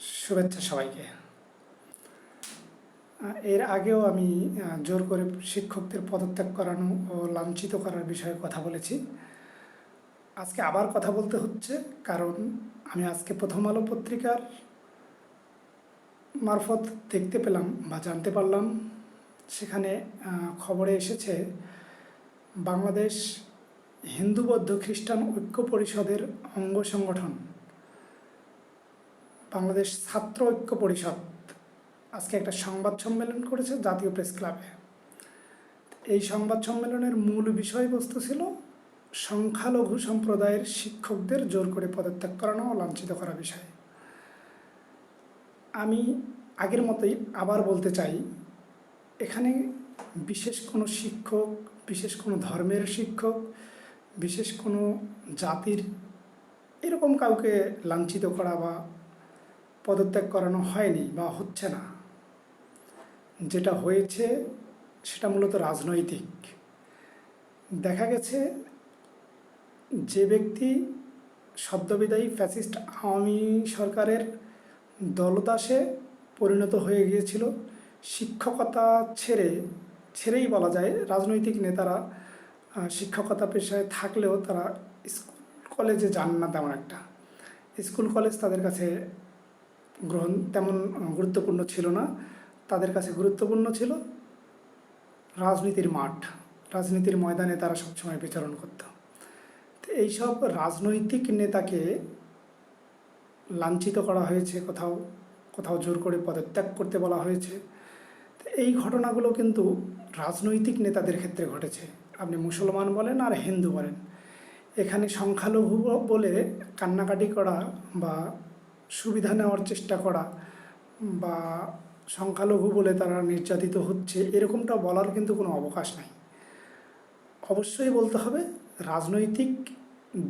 শুভেচ্ছা সবাইকে। এর আগেও আমি জোর করে শিক্ষকদের পদত্যাগ করানো ও লাঞ্ছিত করার বিষয়ে কথা বলেছি। আজকে আবার কথা বলতে হচ্ছে, কারণ আমি আজকে প্রথম আলো পত্রিকার মারফত দেখতে পেলাম বা জানতে পারলাম, সেখানে খবরে এসেছে বাংলাদেশ হিন্দু বৌদ্ধ খ্রিস্টান ঐক্য পরিষদের অঙ্গ সংগঠন বাংলাদেশ ছাত্র ঐক্য পরিষদ আজকে একটা সংবাদ সম্মেলন করেছে জাতীয় প্রেস ক্লাবে। এই সংবাদ সম্মেলনের মূল বিষয়বস্তু ছিল সংখ্যালঘু সম্প্রদায়ের শিক্ষকদের জোর করে পদত্যাগ করানো ও লাঞ্ছিত করা বিষয়। আমি আগের মতোই আবার বলতে চাই, এখানে বিশেষ কোনো শিক্ষক, বিশেষ কোনো ধর্মের শিক্ষক, বিশেষ কোনো জাতির এরকম কাউকে লাঞ্ছিত করা বা পদত্যাগ করানো হয়নি বা হচ্ছে না। যেটা হয়েছে সেটা মূলত রাজনৈতিক। দেখা গেছে যে ব্যক্তি সদ্যবিদায়ী ফ্যাসিস্ট আওয়ামী সরকারের দলদাসে পরিণত হয়ে গিয়েছিল, শিক্ষকতা ছেড়েই বলা যায়, রাজনৈতিক নেতারা শিক্ষকতা পেশায় থাকলেও তারা স্কুল কলেজে যান না তেমন একটা। স্কুল কলেজ তাদের কাছে তেমন গুরুত্বপূর্ণ ছিল না। তাদের কাছে গুরুত্বপূর্ণ ছিল রাজনীতির মাঠ, রাজনীতির ময়দানে তারা সবসময় বিচরণ করত। তো এইসব রাজনৈতিক নেতাকে লাঞ্ছিত করা হয়েছে, কোথাও কোথাও জোর করে পদত্যাগ করতে বলা হয়েছে। তো এই ঘটনাগুলো কিন্তু রাজনৈতিক নেতাদের ক্ষেত্রে ঘটেছে। আপনি মুসলমান বলেন আর হিন্দু বলেন, এখানে সংখ্যালঘু বলে কান্নাকাটি করা বা সুবিধা নেওয়ার চেষ্টা করা বা সংখ্যালঘু বলে তারা নির্যাতিত হচ্ছে, এরকমটা বলার কিন্তু কোনো অবকাশ নাই। অবশ্যই বলতে হবে, রাজনৈতিক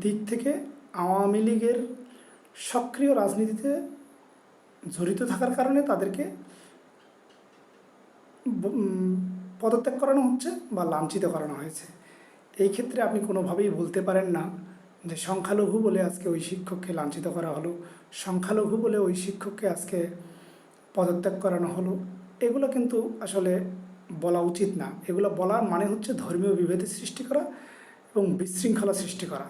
দিক থেকে আওয়ামী লীগের সক্রিয় রাজনীতিতে জড়িত থাকার কারণে তাদেরকে পদত্যাগ করানো হচ্ছে বা লাঞ্ছিত করানো হয়েছে। এই ক্ষেত্রে আপনি কোনোভাবেই বলতে পারেন না যে সংখ্যালঘু বলে আজকে ওই শিক্ষককে লাঞ্ছিত করা হলো, সংখ্যালঘু বলে ওই শিক্ষককে আজকে পদত্যাগ করানো হলো। এগুলো কিন্তু আসলে বলা উচিত না। এগুলো বলার মানে হচ্ছে ধর্মীয় বিভেদের সৃষ্টি করা এবং বিশৃঙ্খলা সৃষ্টি করা।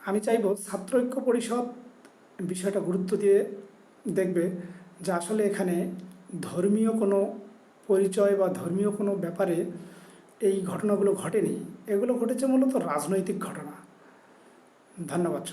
আমি চাইব ছাত্র ঐক্য পরিষদ বিষয়টা গুরুত্ব দিয়ে দেখবে যে আসলে এখানে ধর্মীয় কোনো পরিচয় বা ধর্মীয় কোনো ব্যাপারে এই ঘটনাগুলো ঘটেনি। এগুলো ঘটেছে মূলত রাজনৈতিক ঘটনা। ধন্যবাদ।